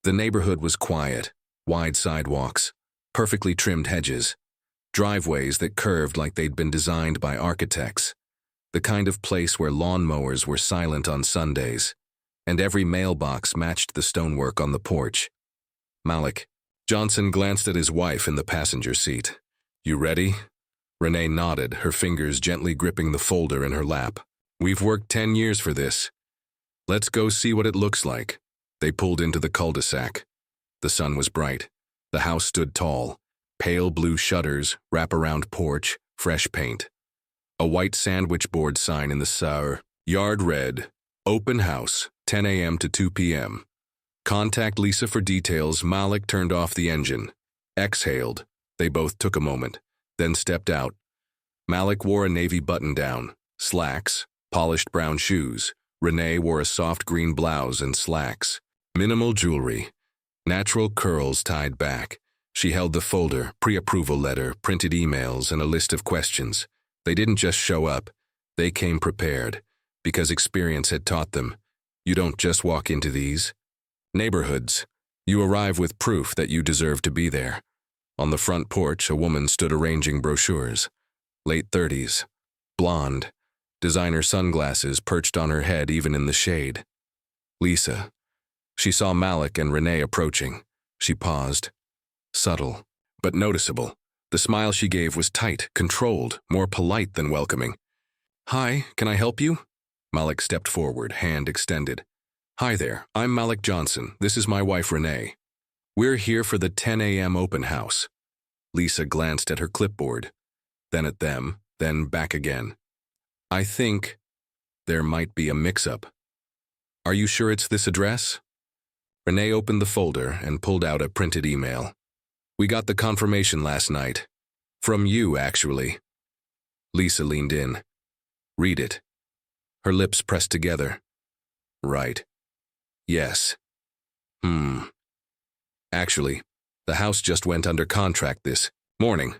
The neighborhood was quiet, wide sidewalks, perfectly trimmed hedges, driveways that curved like they'd been designed by architects, the kind of place where lawnmowers were silent on Sundays, and every mailbox matched the stonework on the porch. Malik. Johnson glanced at his wife in the passenger seat. "You ready?" Renee nodded, her fingers gently gripping the folder in her lap. "We've worked 10 years for this. Let's go see what it looks like." They pulled into the cul-de-sac. The sun was bright. The house stood tall. Pale blue shutters, wraparound porch, fresh paint. A white sandwich board sign in the sour. Yard read, "Open house, 10 a.m. to 2 p.m. Contact Lisa for details." Malik turned off the engine. Exhaled. They both took a moment, then stepped out. Malik wore a navy button-down, slacks, polished brown shoes. Renee wore a soft green blouse and slacks. Minimal jewelry. Natural curls tied back. She held the folder, pre-approval letter, printed emails, and a list of questions. They didn't just show up. They came prepared, because experience had taught them. You don't just walk into these neighborhoods. You arrive with proof that you deserve to be there. On the front porch, a woman stood arranging brochures. Late 30s. Blonde. Designer sunglasses perched on her head even in the shade. Lisa. She saw Malik and Renee approaching. She paused. Subtle, but noticeable. The smile she gave was tight, controlled, more polite than welcoming. "Hi, can I help you?" Malik stepped forward, hand extended. "Hi there, I'm Malik Johnson. This is my wife Renee. We're here for the 10 a.m. open house." Lisa glanced at her clipboard, then at them, then back again. "I think there might be a mix-up. Are you sure it's this address?" Renee opened the folder and pulled out a printed email. "We got the confirmation last night. From you, actually." Lisa leaned in. "Read it." Her lips pressed together. "Right. Yes. Actually, the house just went under contract this morning.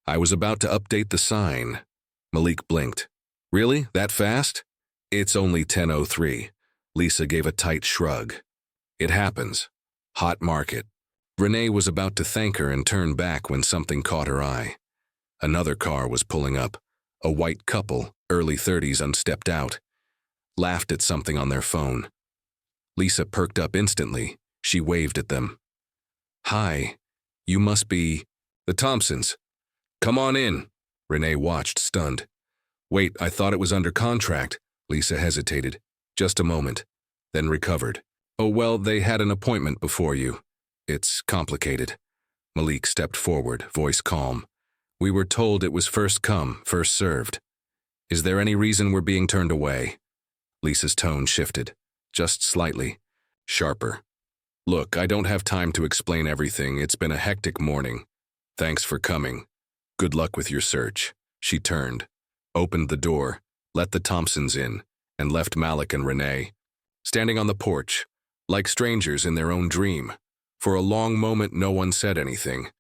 I was about to update the sign." Malik blinked. "Really? That fast?" "It's only 10:03. Lisa gave a tight shrug. "It happens. Hot market." Renee was about to thank her and turn back when something caught her eye. Another car was pulling up. A white couple, early 30s, unstepped out. Laughed at something on their phone. Lisa perked up instantly. She waved at them. "Hi, you must be the Thompsons. Come on in." Renee watched, stunned. "Wait, I thought it was under contract." Lisa hesitated. Just a moment, then recovered. "Oh, well, they had an appointment before you. It's complicated." Malik stepped forward, voice calm. "We were told it was first come, first served. Is there any reason we're being turned away?" Lisa's tone shifted, just slightly, sharper. "Look, I don't have time to explain everything. It's been a hectic morning. Thanks for coming. Good luck with your search." She turned, opened the door, let the Thompsons in, and left Malik and Renee standing on the porch, like strangers in their own dream. For a long moment, no one said anything.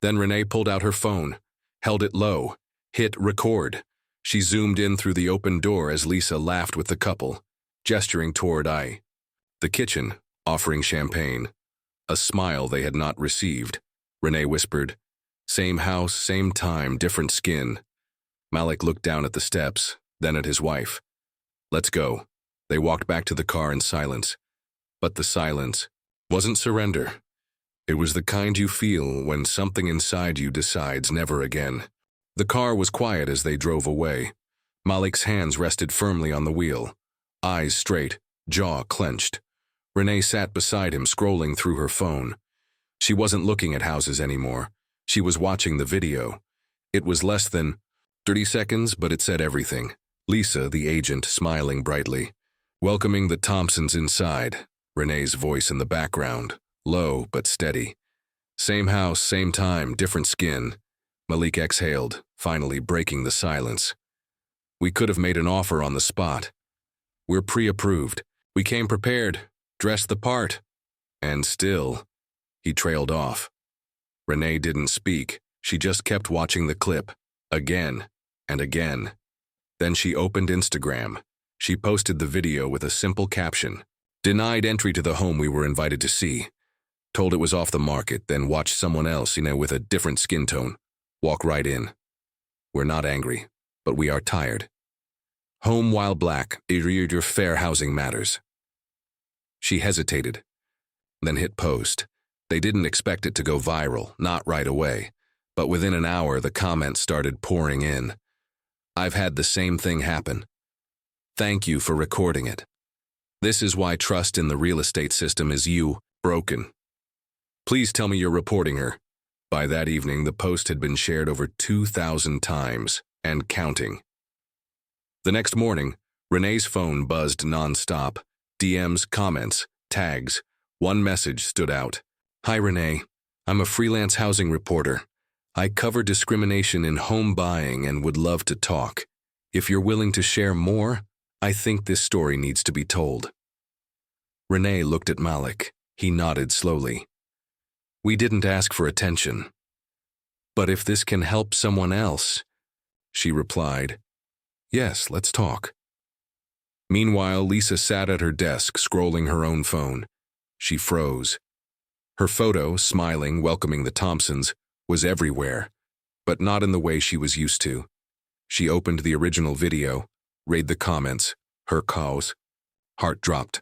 Then Renee pulled out her phone, held it low, hit record. She zoomed in through the open door as Lisa laughed with the couple, gesturing toward the kitchen, offering champagne. A smile they had not received. Renee whispered, "Same house, same time, different skin." Malik looked down at the steps, then at his wife. "Let's go." They walked back to the car in silence. But the silence wasn't surrender. It was the kind you feel when something inside you decides never again. The car was quiet as they drove away. Malik's hands rested firmly on the wheel, eyes straight, jaw clenched. Renee sat beside him, scrolling through her phone. She wasn't looking at houses anymore. She was watching the video. It was less than 30 seconds, but it said everything. Lisa, the agent, smiling brightly, welcoming the Thompsons inside. Renee's voice in the background, low but steady. Same house, same time, different skin. Malik exhaled, finally breaking the silence. "We could have made an offer on the spot. We're pre-approved. We came prepared, dressed the part. And still," he trailed off. Renee didn't speak. She just kept watching the clip, again and again. Then she opened Instagram. She posted the video with a simple caption. "Denied entry to the home we were invited to see. Told it was off the market, then watched someone else, with a different skin tone, walk right in. We're not angry, but we are tired. Home while black, your fair housing matters. She hesitated, then hit post. They didn't expect it to go viral, not right away, but within an hour the comments started pouring in. I've had the same thing happen. Thank you for recording it. This is why trust in the real estate system is broken. Please tell me you're reporting her. By that evening, the post had been shared over 2,000 times, and counting. The next morning, Renee's phone buzzed nonstop. DMs, comments, tags. One message stood out. Hi Renee, I'm a freelance housing reporter. I cover discrimination in home buying and would love to talk. If you're willing to share more, I think this story needs to be told. Renee looked at Malik. He nodded slowly. We didn't ask for attention. But if this can help someone else, she replied. Yes, let's talk. Meanwhile, Lisa sat at her desk, scrolling her own phone. She froze. Her photo, smiling, welcoming the Thompsons, was everywhere, but not in the way she was used to. She opened the original video, read the comments, her cows. Heart dropped.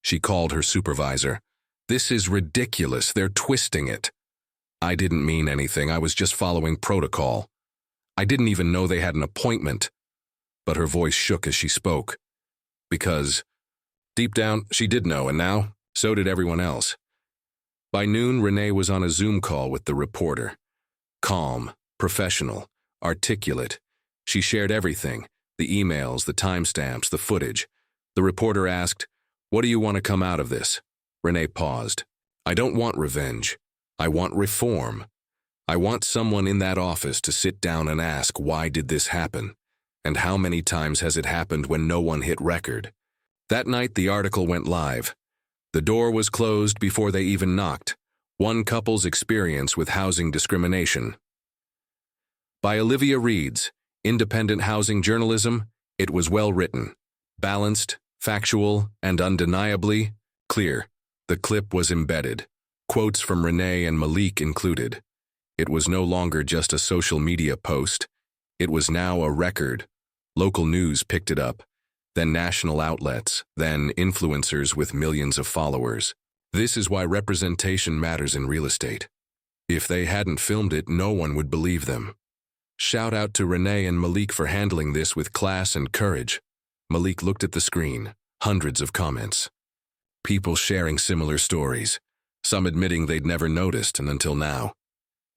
She called her supervisor. This is ridiculous, they're twisting it. I didn't mean anything, I was just following protocol. I didn't even know they had an appointment. But her voice shook as she spoke. Because, deep down, she did know, and now, so did everyone else. By noon, Renee was on a Zoom call with the reporter. Calm, professional, articulate. She shared everything, the emails, the timestamps, the footage. The reporter asked, "What do you want to come out of this?" Renee paused. I don't want revenge. I want reform. I want someone in that office to sit down and ask, why did this happen? And how many times has it happened when no one hit record? That night, the article went live. The door was closed before they even knocked. One couple's experience with housing discrimination. By Olivia Reeds, Independent Housing Journalism, it was well written, balanced, factual, and undeniably clear. The clip was embedded, quotes from Renee and Malik included. It was no longer just a social media post. It was now a record. Local news picked it up, then national outlets, then influencers with millions of followers. This is why representation matters in real estate. If they hadn't filmed it, no one would believe them. Shout out to Renee and Malik for handling this with class and courage. Malik looked at the screen, hundreds of comments. People sharing similar stories, some admitting they'd never noticed and until now.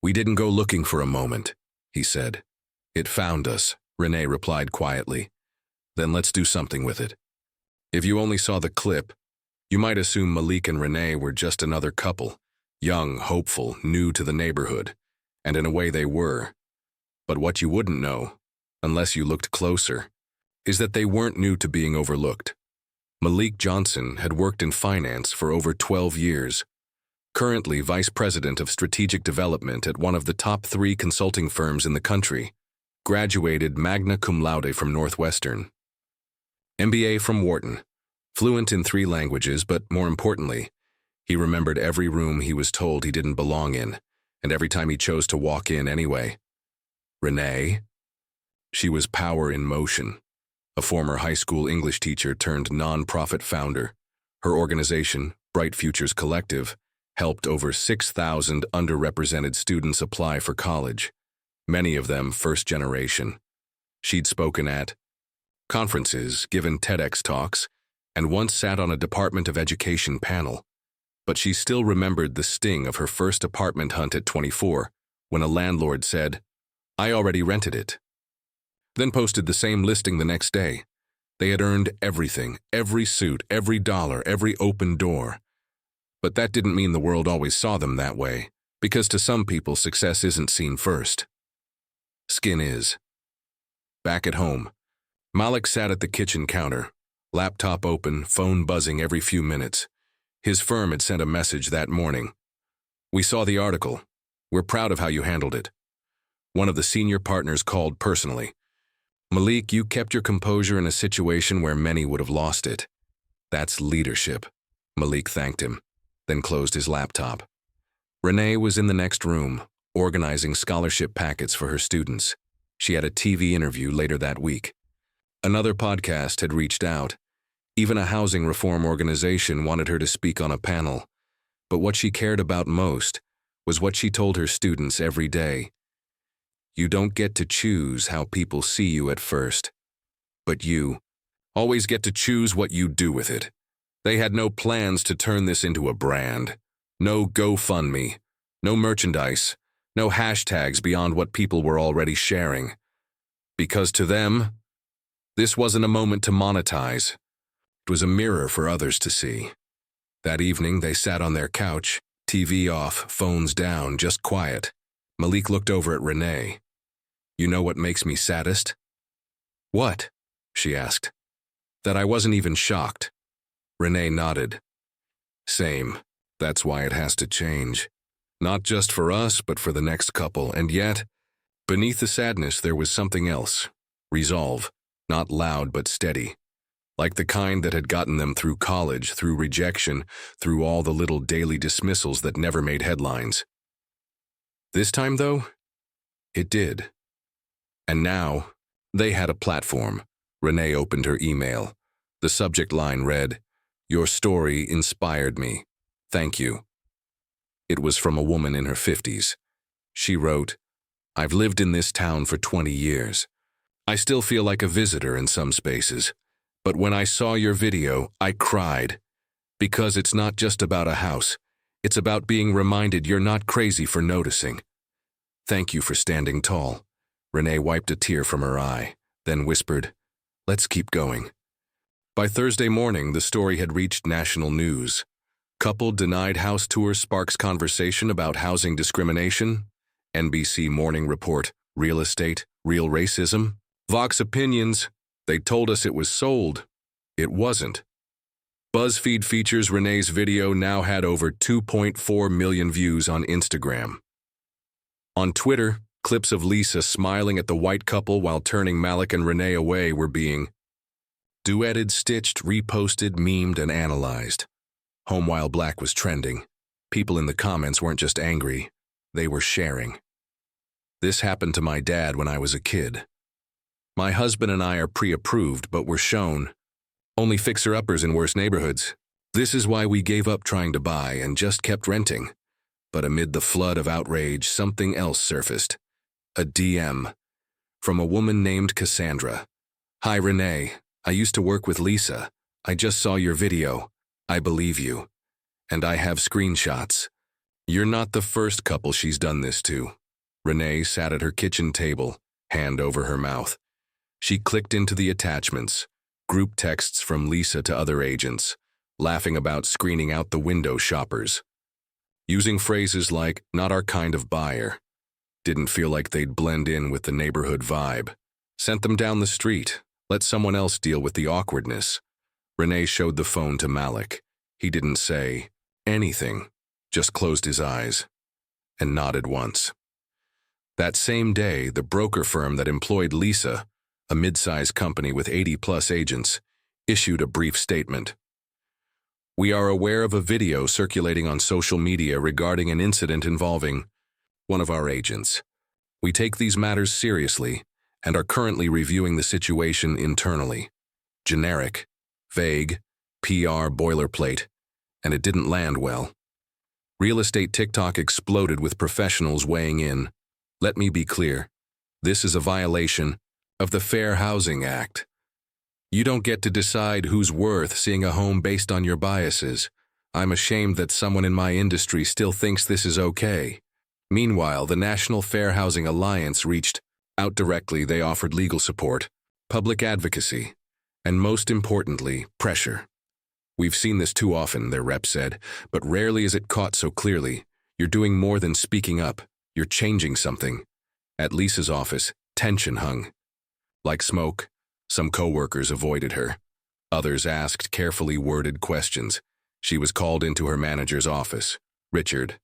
We didn't go looking for a moment, he said. It found us, Renee replied quietly. Then let's do something with it. If you only saw the clip, you might assume Malik and Renee were just another couple, young, hopeful, new to the neighborhood, and in a way they were. But what you wouldn't know, unless you looked closer, is that they weren't new to being overlooked. Malik Johnson had worked in finance for over 12 years, currently vice president of strategic development at one of the top 3 consulting firms in the country, graduated magna cum laude from Northwestern, MBA from Wharton, fluent in 3 languages, but more importantly, he remembered every room he was told he didn't belong in, and every time he chose to walk in anyway. Renee? She was power in motion. A former high school English teacher turned non-profit founder. Her organization, Bright Futures Collective, helped over 6,000 underrepresented students apply for college, many of them first generation. She'd spoken at conferences, given TEDx talks, and once sat on a Department of Education panel. But she still remembered the sting of her first apartment hunt at 24, when a landlord said, "I already rented it." Then posted the same listing the next day. They had earned everything, every suit, every dollar, every open door. But that didn't mean the world always saw them that way, because to some people success isn't seen first. Skin is. Back at home, Malik sat at the kitchen counter, laptop open, phone buzzing every few minutes. His firm had sent a message that morning. "We saw the article. We're proud of how you handled it." One of the senior partners called personally. "Malik, you kept your composure in a situation where many would have lost it. That's leadership." Malik thanked him, then closed his laptop. Renee was in the next room, organizing scholarship packets for her students. She had a TV interview later that week. Another podcast had reached out. Even a housing reform organization wanted her to speak on a panel. But what she cared about most was what she told her students every day. You don't get to choose how people see you at first, but you always get to choose what you do with it. They had no plans to turn this into a brand. No GoFundMe, no merchandise, no hashtags beyond what people were already sharing. Because to them, this wasn't a moment to monetize. It was a mirror for others to see. That evening, they sat on their couch, TV off, phones down, just quiet. Malik looked over at Renee. You know what makes me saddest? What? She asked. That I wasn't even shocked. Renee nodded. Same. That's why it has to change. Not just for us, but for the next couple. And yet, beneath the sadness, there was something else. Resolve. Not loud, but steady. Like the kind that had gotten them through college, through rejection, through all the little daily dismissals that never made headlines. This time, though, it did. And now, they had a platform. Renee opened her email. The subject line read, "Your story inspired me. Thank you." It was from a woman in her 50s. She wrote, I've lived in this town for 20 years. I still feel like a visitor in some spaces. But when I saw your video, I cried. Because it's not just about a house. It's about being reminded you're not crazy for noticing. Thank you for standing tall. Renee wiped a tear from her eye, then whispered, Let's keep going. By Thursday morning, the story had reached national news. Couple denied house tour sparks conversation about housing discrimination. NBC Morning Report, real estate, real racism. Vox Opinions, they told us it was sold. It wasn't. BuzzFeed features Renee's video now had over 2.4 million views on Instagram. On Twitter, clips of Lisa smiling at the white couple while turning Malik and Renee away were being duetted, stitched, reposted, memed, and analyzed. Home While Black was trending. People in the comments weren't just angry, they were sharing. This happened to my dad when I was a kid. My husband and I are pre-approved, but were shown only fixer-uppers in worse neighborhoods. This is why we gave up trying to buy and just kept renting. But amid the flood of outrage, something else surfaced. A DM from a woman named Cassandra. Hi, Renee. I used to work with Lisa. I just saw your video. I believe you. And I have screenshots. You're not the first couple she's done this to. Renee sat at her kitchen table, hand over her mouth. She clicked into the attachments, group texts from Lisa to other agents, laughing about screening out the window shoppers. Using phrases like, not our kind of buyer. Didn't feel like they'd blend in with the neighborhood vibe. Sent them down the street. Let someone else deal with the awkwardness. Renee showed the phone to Malik. He didn't say anything, just closed his eyes and nodded once. That same day, the broker firm that employed Lisa, a mid-sized company with 80-plus agents, issued a brief statement. We are aware of a video circulating on social media regarding an incident involving one of our agents. We take these matters seriously and are currently reviewing the situation internally. Generic, vague, PR boilerplate, and it didn't land well. Real estate TikTok exploded with professionals weighing in. Let me be clear, this is a violation of the Fair Housing Act. You don't get to decide who's worth seeing a home based on your biases. I'm ashamed that someone in my industry still thinks this is okay. Meanwhile, the National Fair Housing Alliance reached out directly. They offered legal support, public advocacy, and most importantly, pressure. We've seen this too often, their rep said, but rarely is it caught so clearly. You're doing more than speaking up. You're changing something. At Lisa's office, tension hung. Like smoke, some coworkers avoided her. Others asked carefully worded questions. She was called into her manager's office. Richard,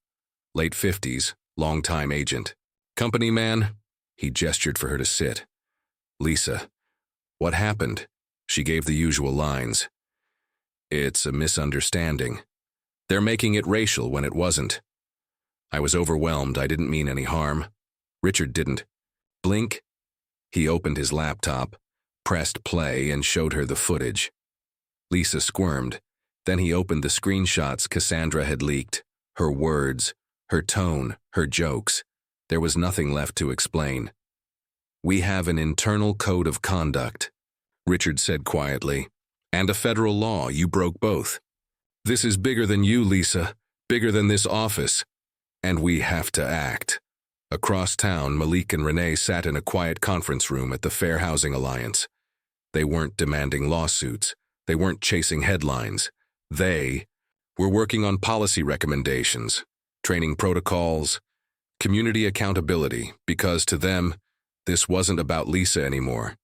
late 50s, longtime agent. Company man? He gestured for her to sit. Lisa, what happened? She gave the usual lines. It's a misunderstanding. They're making it racial when it wasn't. I was overwhelmed. I didn't mean any harm. Richard didn't. Blink. He opened his laptop, pressed play, and showed her the footage. Lisa squirmed. Then he opened the screenshots Cassandra had leaked. Her words, her tone, her jokes. There was nothing left to explain. "We have an internal code of conduct," Richard said quietly, "and a federal law. You broke both. This is bigger than you, Lisa, bigger than this office, and we have to act." Across town, Malik and Renee sat in a quiet conference room at the Fair Housing Alliance. They weren't demanding lawsuits. They weren't chasing headlines. They were working on policy recommendations, training protocols, community accountability, because to them, this wasn't about Lisa anymore.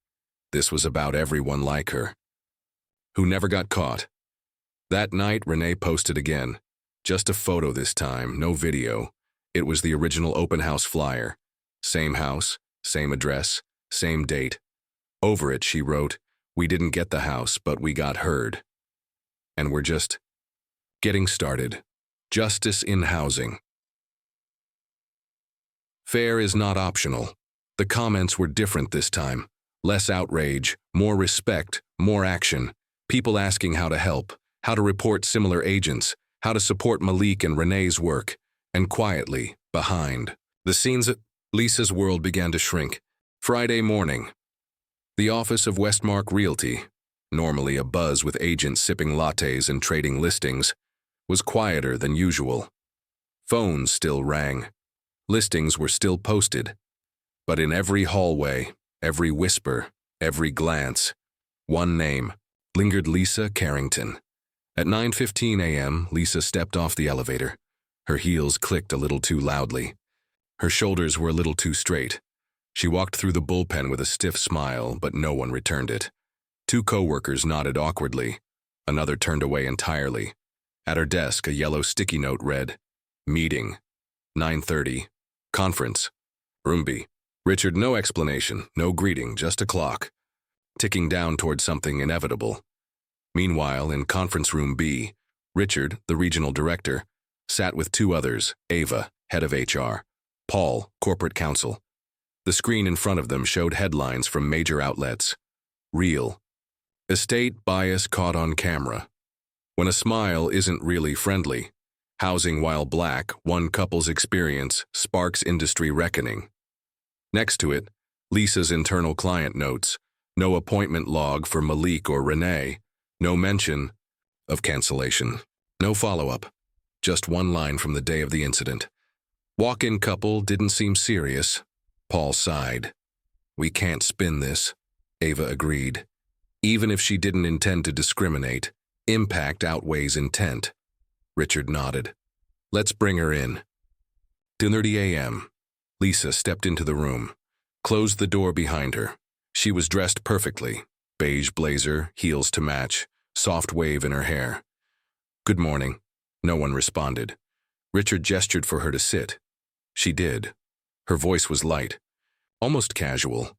This was about everyone like her, who never got caught. That night, Renee posted again. Just a photo this time, no video. It was the original open house flyer. Same house, same address, same date. Over it, she wrote, "We didn't get the house, but we got heard. And we're just getting started. Justice in housing." Fair is not optional. The comments were different this time. Less outrage, more respect, more action. People asking how to help, how to report similar agents, how to support Malik and Renee's work. And quietly, behind the scenes, Lisa's world began to shrink. Friday morning. The office of Westmark Realty, normally abuzz with agents sipping lattes and trading listings, was quieter than usual. Phones still rang. Listings were still posted. But in every hallway, every whisper, every glance, one name lingered: Lisa Carrington. At 9:15 a.m., Lisa stepped off the elevator. Her heels clicked a little too loudly. Her shoulders were a little too straight. She walked through the bullpen with a stiff smile, but no one returned it. 2 coworkers nodded awkwardly. Another turned away entirely. At her desk, a yellow sticky note read, "Meeting, 9:30, conference, room B." Richard, no explanation, no greeting, just a clock, ticking down toward something inevitable. Meanwhile, in conference room B, Richard, the regional director, sat with 2 others, Ava, head of HR, Paul, corporate counsel. The screen in front of them showed headlines from major outlets. Real. Estate bias caught on camera. When a smile isn't really friendly. Housing while black, one couple's experience sparks industry reckoning. Next to it, Lisa's internal client notes. No appointment log for Malik or Renee. No mention of cancellation. No follow-up. Just one line from the day of the incident. Walk-in couple didn't seem serious. Paul sighed. "We can't spin this," Ava agreed. "Even if she didn't intend to discriminate, impact outweighs intent." Richard nodded. "Let's bring her in." 2:30 a.m. Lisa stepped into the room, closed the door behind her. She was dressed perfectly. Beige blazer, heels to match, soft wave in her hair. "Good morning." No one responded. Richard gestured for her to sit. She did. Her voice was light, almost casual.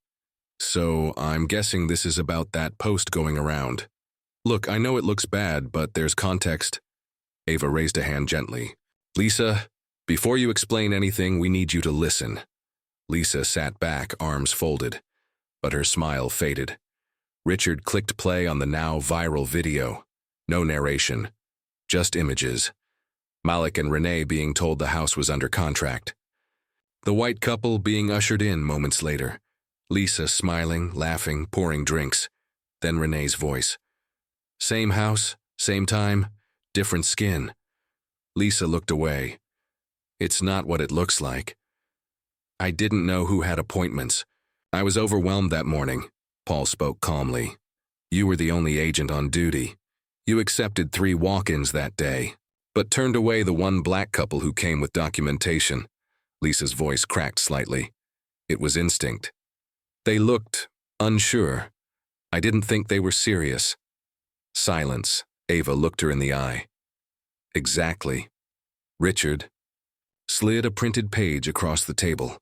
"So, I'm guessing this is about that post going around. Look, I know it looks bad, but there's context." Ava raised a hand gently. "Lisa, before you explain anything, we need you to listen." Lisa sat back, arms folded, but her smile faded. Richard clicked play on the now viral video. No narration. Just images. Malik and Renee being told the house was under contract. The white couple being ushered in moments later. Lisa smiling, laughing, pouring drinks. Then Renee's voice. "Same house, same time, different skin." Lisa looked away. "It's not what it looks like. I didn't know who had appointments. I was overwhelmed that morning." Paul spoke calmly. "You were the only agent on duty. You accepted 3 walk-ins that day, but turned away the one black couple who came with documentation." Lisa's voice cracked slightly. It was instinct. "They looked unsure. I didn't think they were serious." Silence. Ava looked her in the eye. "Exactly." Richard slid a printed page across the table.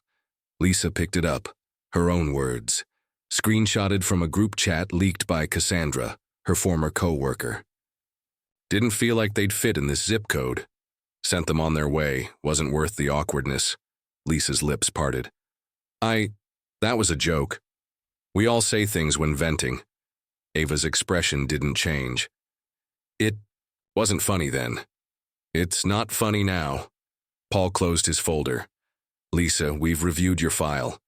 Lisa picked it up. Her own words. Screenshotted from a group chat leaked by Cassandra, her former co-worker. "Didn't feel like they'd fit in this zip code." Sent them on their way. Wasn't worth the awkwardness. Lisa's lips parted. That was a joke. We all say things when venting. Ava's expression didn't change. It wasn't funny then. It's not funny now. Paul closed his folder. Lisa, we've reviewed your file.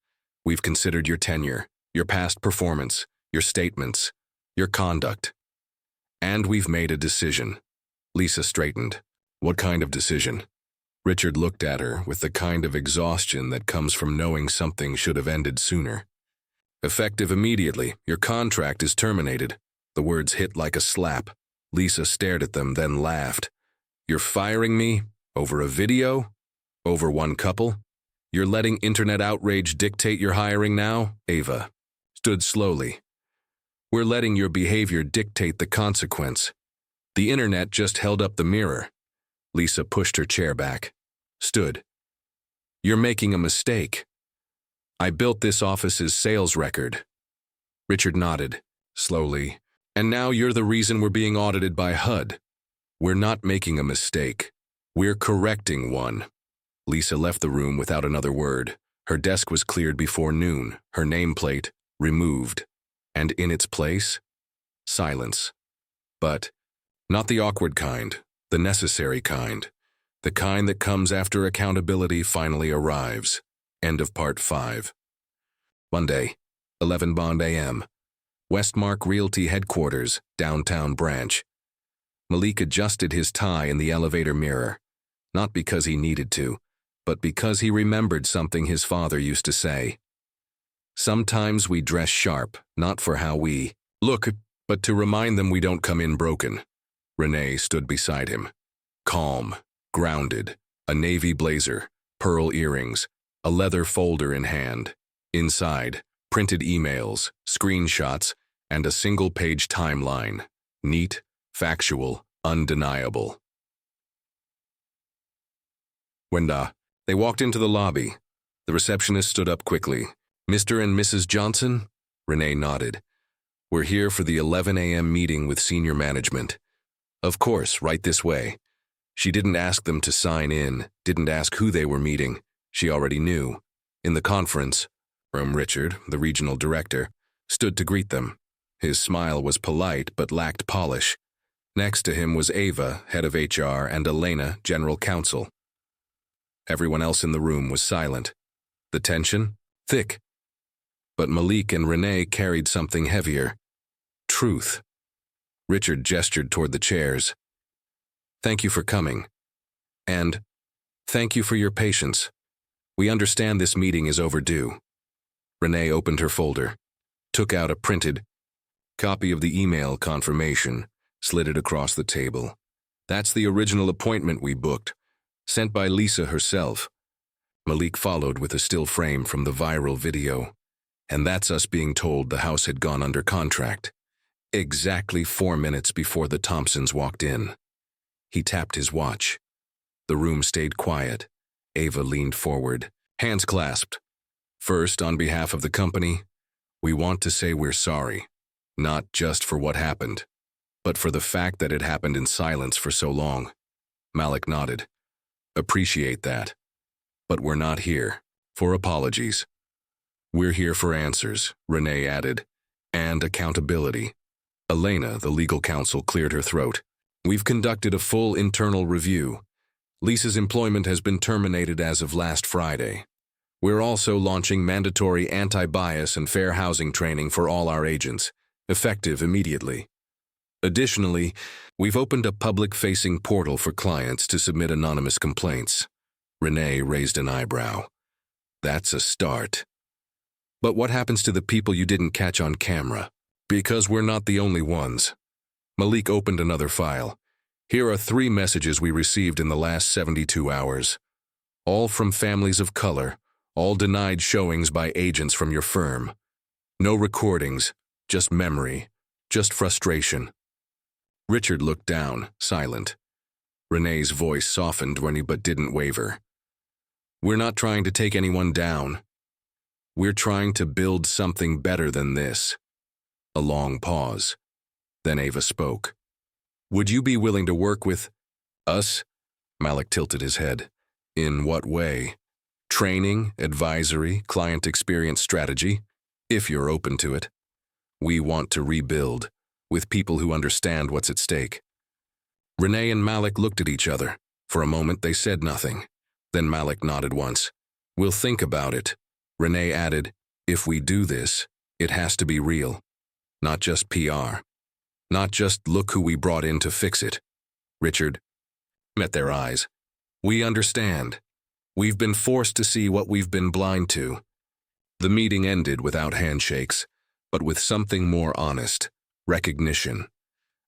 We've considered your tenure, your past performance, your statements, your conduct. And we've made a decision. Lisa straightened. What kind of decision? Richard looked at her with the kind of exhaustion that comes from knowing something should have ended sooner. Effective immediately, your contract is terminated. The words hit like a slap. Lisa stared at them, then laughed. You're firing me? Over a video? Over one couple? You're letting internet outrage dictate your hiring now? Ava stood slowly. We're letting your behavior dictate the consequence. The internet just held up the mirror. Lisa pushed her chair back. Stood. You're making a mistake. I built this office's sales record. Richard nodded, slowly. And now you're the reason we're being audited by HUD. We're not making a mistake. We're correcting one. Lisa left the room without another word. Her desk was cleared before noon, her nameplate removed. And in its place, silence. But not the awkward kind. The necessary kind. The kind that comes after accountability finally arrives. End of part 5. Monday, 11 Bond a.m. Westmark Realty Headquarters, downtown branch. Malik adjusted his tie in the elevator mirror. Not because he needed to, but because he remembered something his father used to say. Sometimes we dress sharp, not for how we look, but to remind them we don't come in broken. Renee stood beside him. Calm, grounded, a navy blazer, pearl earrings, a leather folder in hand. Inside, printed emails, screenshots, and a single-page timeline. Neat, factual, undeniable. When they walked into the lobby, the receptionist stood up quickly. Mr. and Mrs. Johnson? Renee nodded. We're here for the 11 a.m. meeting with senior management. Of course, right this way. She didn't ask them to sign in, didn't ask who they were meeting. She already knew. In the conference room, Richard, the regional director, stood to greet them. His smile was polite but lacked polish. Next to him was Ava, head of HR, and Elena, general counsel. Everyone else in the room was silent. The tension? Thick. But Malik and Renee carried something heavier. Truth. Richard gestured toward the chairs. Thank you for coming. And thank you for your patience. We understand this meeting is overdue. Renee opened her folder, took out a printed copy of the email confirmation, slid it across the table. That's the original appointment we booked, sent by Lisa herself. Malik followed with a still frame from the viral video. And that's us being told the house had gone under contract. Exactly 4 minutes before the Thompsons walked in. He tapped his watch. The room stayed quiet. Ava leaned forward, hands clasped. First, on behalf of the company, we want to say we're sorry. Not just for what happened, but for the fact that it happened in silence for so long. Malik nodded. Appreciate that. But we're not here for apologies. We're here for answers, Renee added, and accountability. Elena, the legal counsel, cleared her throat. We've conducted a full internal review. Lisa's employment has been terminated as of last Friday. We're also launching mandatory anti-bias and fair housing training for all our agents, effective immediately. Additionally, we've opened a public-facing portal for clients to submit anonymous complaints. Renee raised an eyebrow. That's a start. But what happens to the people you didn't catch on camera? Because we're not the only ones. Malik opened another file. Here are 3 messages we received in the last 72 hours. All from families of color, all denied showings by agents from your firm. No recordings, just memory, just frustration. Richard looked down, silent. Renee's voice softened but didn't waver. We're not trying to take anyone down. We're trying to build something better than this. A long pause. Then Ava spoke. Would you be willing to work with us? Malik tilted his head. In what way? Training, advisory, client experience strategy, if you're open to it. We want to rebuild, with people who understand what's at stake. Renee and Malik looked at each other. For a moment, they said nothing. Then Malik nodded once. We'll think about it. Renee added, if we do this, it has to be real. Not just PR. Not just look who we brought in to fix it. Richard met their eyes. We understand. We've been forced to see what we've been blind to. The meeting ended without handshakes, but with something more honest, recognition.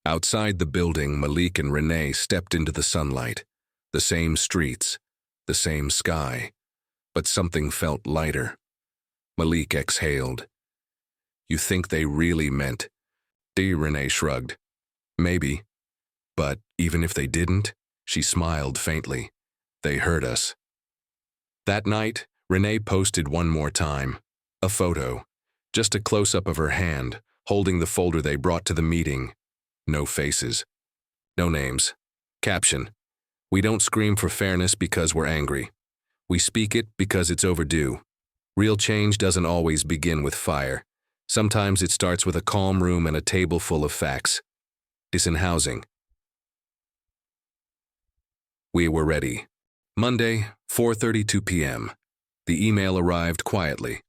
Outside the building, Malik and Renee stepped into the sunlight. The same streets, the same sky, but something felt lighter. Malik exhaled. You think they really meant? Renee shrugged. Maybe. But even if they didn't, she smiled faintly. They heard us. That night, Renee posted one more time. A photo. Just a close-up of her hand, holding the folder they brought to the meeting. No faces. No names. Caption. We don't scream for fairness because we're angry. We speak it because it's overdue. Real change doesn't always begin with fire. Sometimes it starts with a calm room and a table full of facts. Decent housing. We were ready. Monday, 4:32 p.m. The email arrived quietly.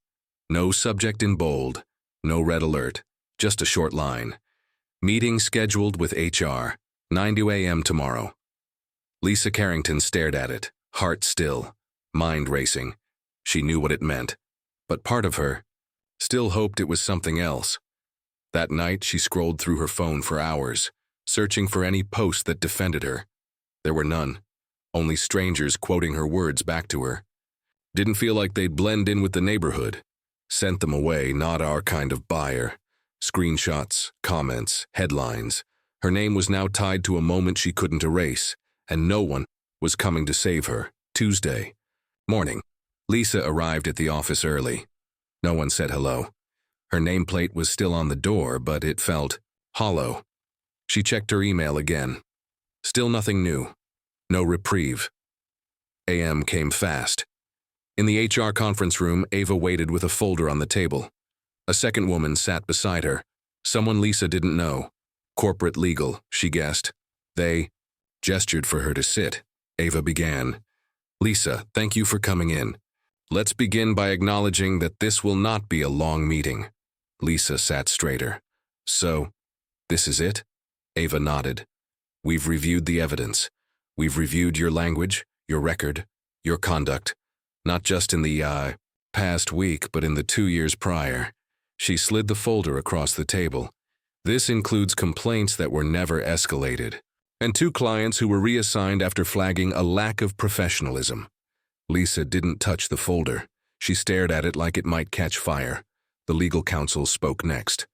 No subject in bold, no red alert, just a short line. Meeting scheduled with HR, 9 a.m. tomorrow. Lisa Carrington stared at it, heart still, mind racing. She knew what it meant, but part of her still hoped it was something else. That night, she scrolled through her phone for hours, searching for any post that defended her. There were none, only strangers quoting her words back to her. Didn't feel like they'd blend in with the neighborhood. Sent them away, not our kind of buyer. Screenshots, comments, headlines. Her name was now tied to a moment she couldn't erase, and no one was coming to save her. Tuesday morning. Lisa arrived at the office early. No one said hello. Her nameplate was still on the door, but it felt hollow. She checked her email again. Still nothing new. No reprieve. AM came fast. In the HR conference room, Ava waited with a folder on the table. A second woman sat beside her. Someone Lisa didn't know. Corporate legal, she guessed. They gestured for her to sit. Ava began. Lisa, thank you for coming in. Let's begin by acknowledging that this will not be a long meeting. Lisa sat straighter. So, this is it? Ava nodded. We've reviewed the evidence. We've reviewed your language, your record, your conduct. Not just in the, past week, but in the 2 years prior. She slid the folder across the table. This includes complaints that were never escalated, and 2 clients who were reassigned after flagging a lack of professionalism. Lisa didn't touch the folder. She stared at it like it might catch fire. The legal counsel spoke next.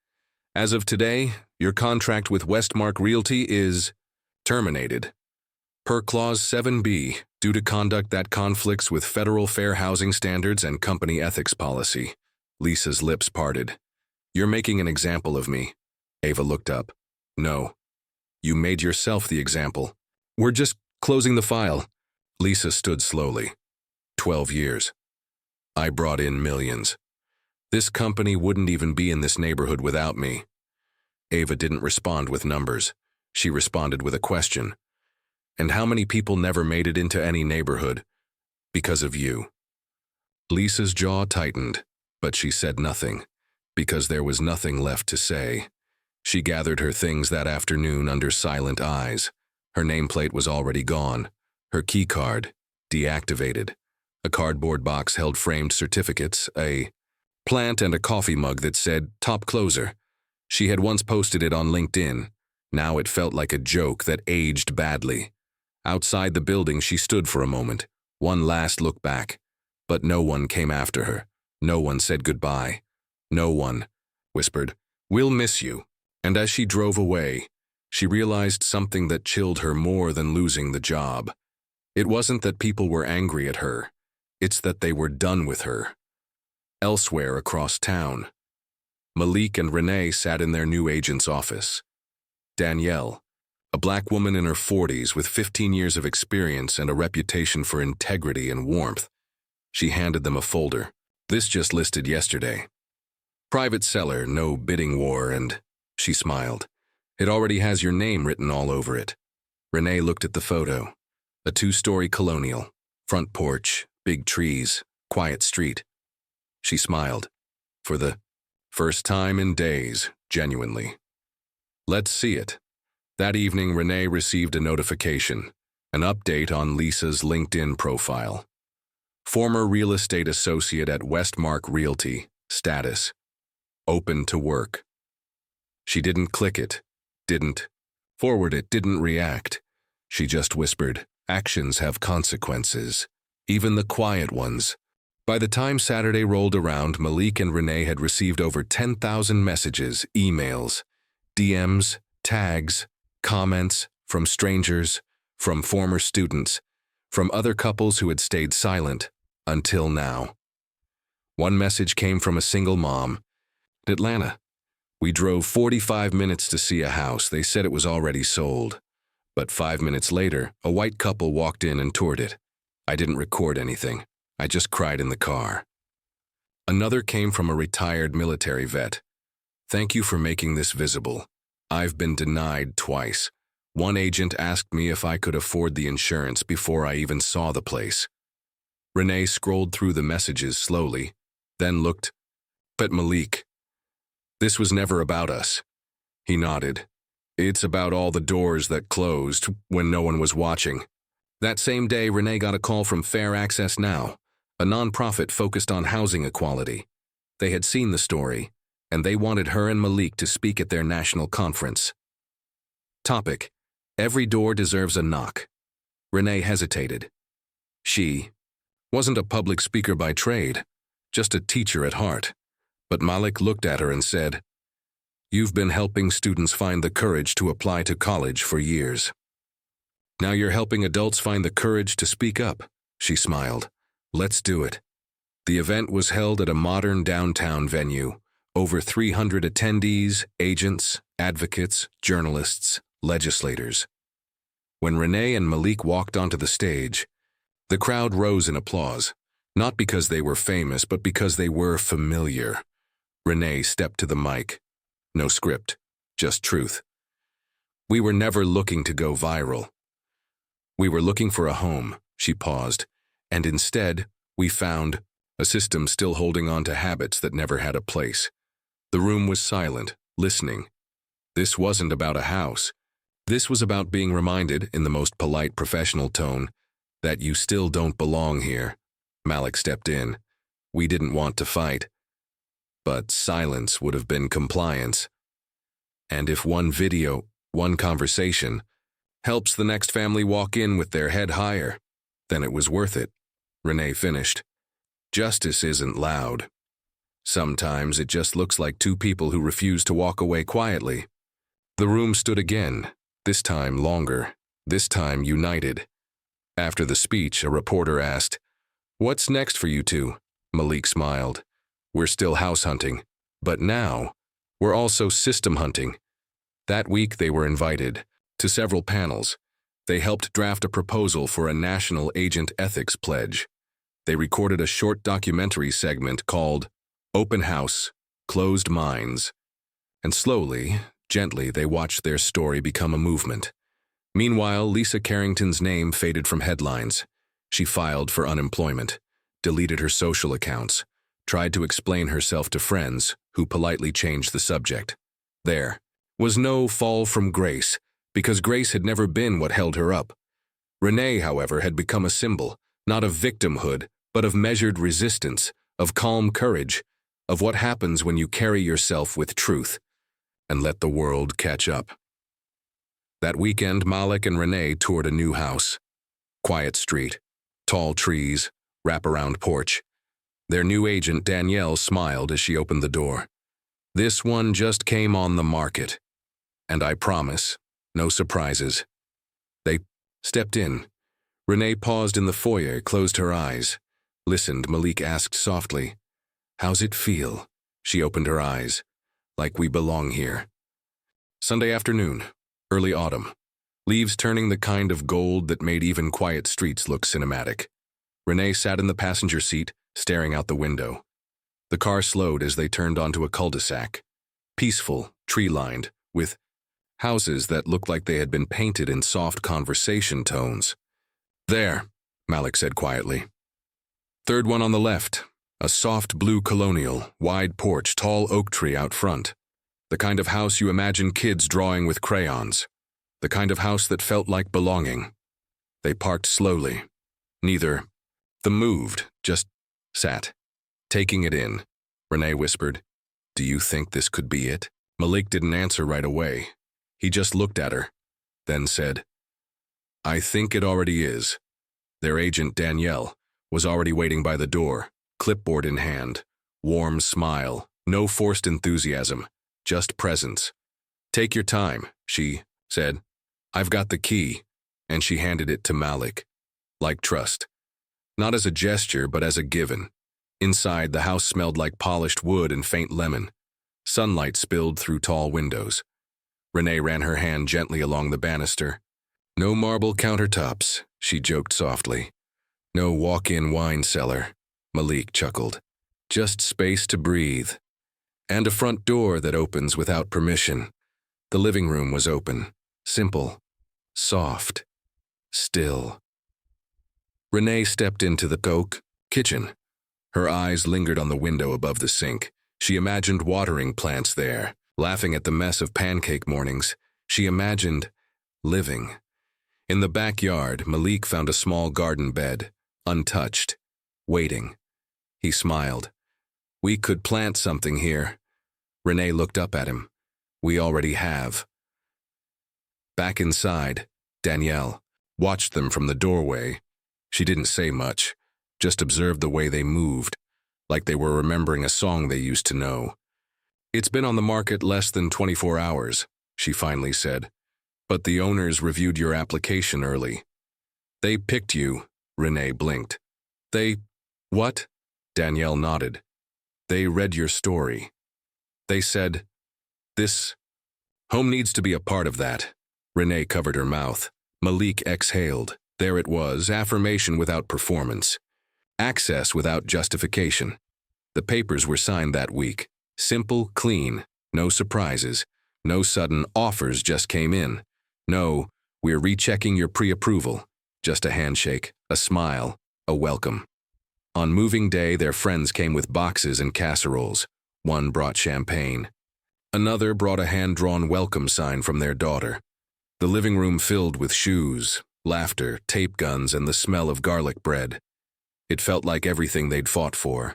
As of today, your contract with Westmark Realty is terminated. Per Clause 7B, due to conduct that conflicts with federal fair housing standards and company ethics policy. Lisa's lips parted. You're making an example of me. Ava looked up. No. You made yourself the example. We're just closing the file. Lisa stood slowly. 12 years. I brought in millions. This company wouldn't even be in this neighborhood without me. Ava didn't respond with numbers. She responded with a question. And how many people never made it into any neighborhood? Because of you. Lisa's jaw tightened, but she said nothing, because there was nothing left to say. She gathered her things that afternoon under silent eyes. Her nameplate was already gone. Her key card, deactivated. A cardboard box held framed certificates, a plant and a coffee mug that said, Top Closer. She had once posted it on LinkedIn. Now it felt like a joke that aged badly. Outside the building, she stood for a moment, one last look back. But no one came after her. No one said goodbye. No one whispered, We'll miss you. And as she drove away, she realized something that chilled her more than losing the job. It wasn't that people were angry at her. It's that they were done with her. Elsewhere across town, Malik and Renee sat in their new agent's office. Danielle, A black woman in her 40s with 15 years of experience and a reputation for integrity and warmth. She handed them a folder. This just listed yesterday. Private seller, no bidding war, and she smiled. It already has your name written all over it. Renee looked at the photo. A 2-story colonial. Front porch, big trees, quiet street. She smiled. For the first time in days, genuinely. Let's see it. That evening, Renee received a notification, an update on Lisa's LinkedIn profile. Former real estate associate at Westmark Realty, status. Open to work. She didn't click it, didn't forward it, didn't react. She just whispered, actions have consequences, even the quiet ones. By the time Saturday rolled around, Malik and Renee had received over 10,000 messages, emails, DMs, tags, comments from strangers, from former students, from other couples who had stayed silent until now. One message came from a single mom. Atlanta. We drove 45 minutes to see a house. They said it was already sold. But 5 minutes later, a white couple walked in and toured it. I didn't record anything. I just cried in the car. Another came from a retired military vet. Thank you for making this visible. I've been denied twice. One agent asked me if I could afford the insurance before I even saw the place. Renee scrolled through the messages slowly, then looked at Malik. This was never about us. He nodded. It's about all the doors that closed when no one was watching. That same day, Renee got a call from Fair Access Now, a nonprofit focused on housing equality. They had seen the story, and they wanted her and Malik to speak at their national conference. Topic: Every door deserves a knock. Renee hesitated. She wasn't a public speaker by trade, just a teacher at heart. But Malik looked at her and said, "You've been helping students find the courage to apply to college for years. Now you're helping adults find the courage to speak up." She smiled. "Let's do it." The event was held at a modern downtown venue. Over 300 attendees, agents, advocates, journalists, legislators. When Renee and Malik walked onto the stage, the crowd rose in applause, not because they were famous, but because they were familiar. Renee stepped to the mic. No script, just truth. We were never looking to go viral. We were looking for a home, she paused, and instead, we found a system still holding on to habits that never had a place. The room was silent, listening. This wasn't about a house. This was about being reminded, in the most polite professional tone, that you still don't belong here. Malik stepped in. We didn't want to fight. But silence would have been compliance. And if one video, one conversation, helps the next family walk in with their head higher, then it was worth it. Renee finished. Justice isn't loud. Sometimes it just looks like two people who refuse to walk away quietly. The room stood again, this time longer, this time united. After the speech, a reporter asked, "What's next for you two?" Malik smiled. "We're still house hunting, but now we're also system hunting." That week they were invited to several panels. They helped draft a proposal for a national agent ethics pledge. They recorded a short documentary segment called Open House, Closed Minds. And slowly, gently, they watched their story become a movement. Meanwhile, Lisa Carrington's name faded from headlines. She filed for unemployment, deleted her social accounts, tried to explain herself to friends who politely changed the subject. There was no fall from grace, because grace had never been what held her up. Renee, however, had become a symbol, not of victimhood, but of measured resistance, of calm courage, of what happens when you carry yourself with truth and let the world catch up. That weekend, Malik and Renee toured a new house. Quiet street, tall trees, wraparound porch. Their new agent, Danielle, smiled as she opened the door. This one just came on the market. And I promise, no surprises. They stepped in. Renee paused in the foyer, closed her eyes. Listened, Malik asked softly, "How's it feel?" She opened her eyes. "Like we belong here." Sunday afternoon, early autumn. leaves turning the kind of gold that made even quiet streets look cinematic. Renee sat in the passenger seat, staring out the window. The car slowed as they turned onto a cul-de-sac. Peaceful, tree-lined, with houses that looked like they had been painted in soft conversation tones. "There," Malik said quietly. "Third one on the left. A soft blue colonial, wide porch, tall oak tree out front. The kind of house you imagine kids drawing with crayons. The kind of house that felt like belonging." They parked slowly. Neither them moved, just sat, taking it in. Renee whispered, "Do you think this could be it?" Malik didn't answer right away. He just looked at her, then said, "I think it already is." Their agent, Danielle, was already waiting by the door, clipboard in hand. Warm smile, no forced enthusiasm, just presence. "Take your time," she said. "I've got the key," and she handed it to Malik. Like trust. Not as a gesture, but as a given. Inside, the house smelled like polished wood and faint lemon. Sunlight spilled through tall windows. Renee ran her hand gently along the banister. "No marble countertops," she joked softly. "No walk-in wine cellar," Malik chuckled. "Just space to breathe. And a front door that opens without permission." The living room was open. Simple. Soft. Still. Renee stepped into the oak kitchen. Her eyes lingered on the window above the sink. She imagined watering plants there, laughing at the mess of pancake mornings. She imagined living. In the backyard, Malik found a small garden bed, untouched, waiting. He smiled. "We could plant something here." Renee looked up at him. "We already have." Back inside, Danielle watched them from the doorway. She didn't say much, just observed the way they moved, like they were remembering a song they used to know. "It's been on the market less than 24 hours, she finally said. "But the owners reviewed your application early." "They picked you," Renee blinked. "They, what?" Danielle nodded. "They read your story. They said, this home needs to be a part of that." Renee covered her mouth. Malik exhaled. There it was, affirmation without performance. Access without justification. The papers were signed that week. Simple, clean, no surprises. No sudden offers just came in. No, "We're rechecking your pre-approval." Just a handshake, a smile, a welcome. On moving day, their friends came with boxes and casseroles. One brought champagne. Another brought a hand-drawn welcome sign from their daughter. The living room filled with shoes, laughter, tape guns, and the smell of garlic bread. It felt like everything they'd fought for,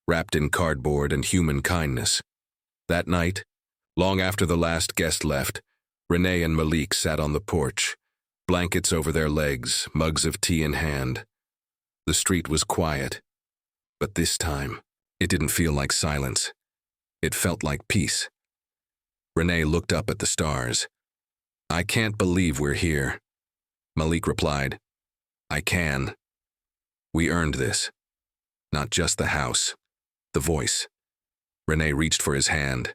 wrapped in cardboard and human kindness. That night, long after the last guest left, Renee and Malik sat on the porch, blankets over their legs, mugs of tea in hand. The street was quiet, but this time, it didn't feel like silence. It felt like peace. Renee looked up at the stars. "I can't believe we're here." Malik replied, "I can. We earned this. Not just the house, the voice." Renee reached for his hand.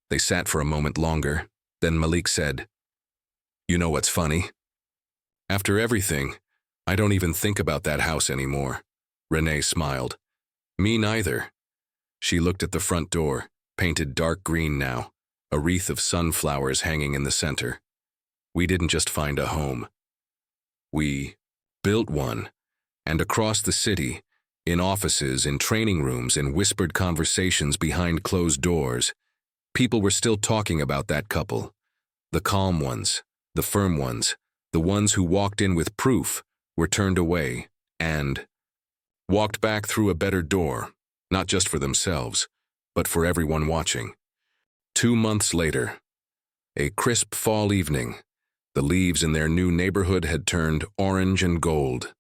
They sat for a moment longer. Then Malik said, "You know what's funny? After everything, I don't even think about that house anymore." Renee smiled. "Me neither." She looked at the front door, painted dark green now, a wreath of sunflowers hanging in the center. "We didn't just find a home. We built one, and across the city, in offices, in training rooms, in whispered conversations behind closed doors, people were still talking about that couple. The calm ones, the firm ones, the ones who walked in with proof, were turned away and walked back through a better door, not just for themselves, but for everyone watching. 2 months later, a crisp fall evening, the leaves in their new neighborhood had turned orange and gold.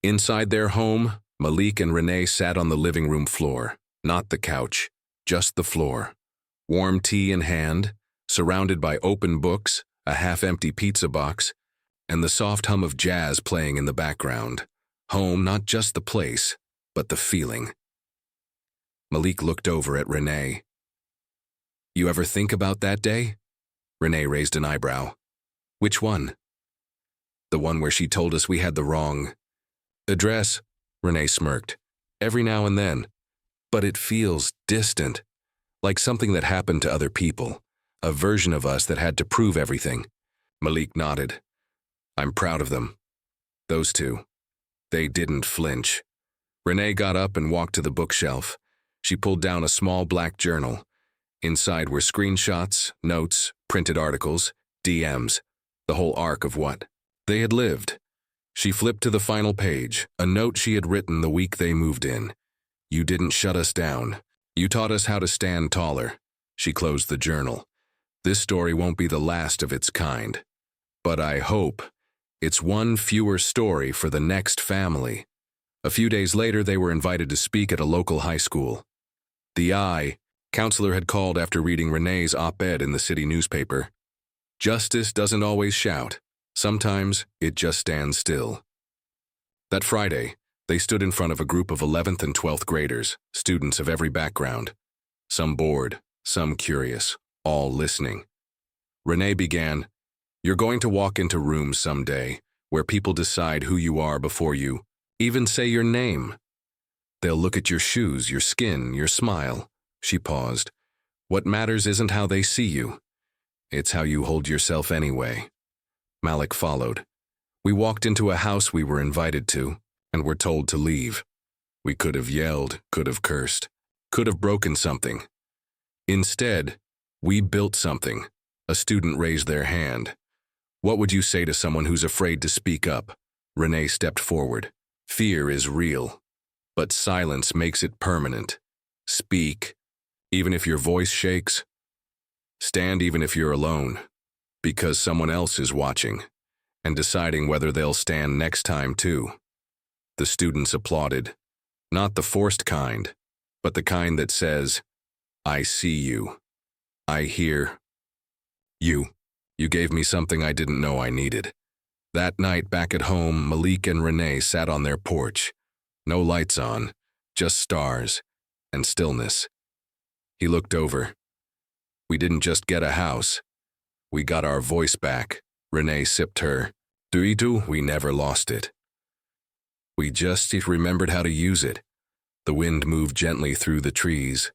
Inside their home, Malik and Renee sat on the living room floor, not the couch, just the floor. Warm tea in hand, surrounded by open books, a half-empty pizza box, and the soft hum of jazz playing in the background. Home, not just the place, but the feeling. Malik looked over at Renee. "You ever think about that day?" Renee raised an eyebrow. "Which one?" The one where she told us we had the wrong address, Renee smirked. Every now and then. But it feels distant, like something that happened to other people, a version of us that had to prove everything. Malik nodded. I'm proud of them. Those two. They didn't flinch. Renee got up and walked to the bookshelf. She pulled down a small black journal. Inside were screenshots, notes, printed articles, DMs, the whole arc of what they had lived. She flipped to the final page, a note she had written the week they moved in. You didn't shut us down. You taught us how to stand taller. She closed the journal. This story won't be the last of its kind. But I hope it's one fewer story for the next family. A few days later, they were invited to speak at a local high school. The counselor had called after reading Renee's op-ed in the city newspaper. Justice doesn't always shout. Sometimes it just stands still. That Friday, they stood in front of a group of 11th and 12th graders, students of every background. Some bored, some curious, all listening. Renee began, You're going to walk into rooms someday where people decide who you are before you even say your name. They'll look at your shoes, your skin, your smile. She paused. What matters isn't how they see you. It's how you hold yourself anyway. Malik followed. We walked into a house we were invited to and were told to leave. We could have yelled, could have cursed, could have broken something. Instead, we built something. A student raised their hand. What would you say to someone who's afraid to speak up? Renee stepped forward. Fear is real, but silence makes it permanent. Speak, even if your voice shakes. Stand even if you're alone, because someone else is watching and deciding whether they'll stand next time too. The students applauded, not the forced kind, but the kind that says, I see you. I hear you. You gave me something I didn't know I needed. That night back at home, Malik and Renee sat on their porch. No lights on, just stars and stillness. He looked over. We didn't just get a house. We got our voice back. Renee sipped her. Duitu, we never lost it. We just remembered how to use it. The wind moved gently through the trees.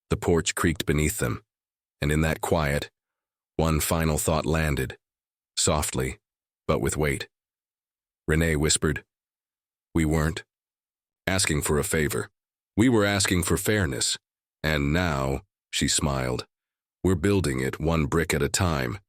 The porch creaked beneath them. And in that quiet, one final thought landed, softly, but with weight. Renee whispered, We weren't asking for a favor. We were asking for fairness. And now, she smiled, we're building it one brick at a time.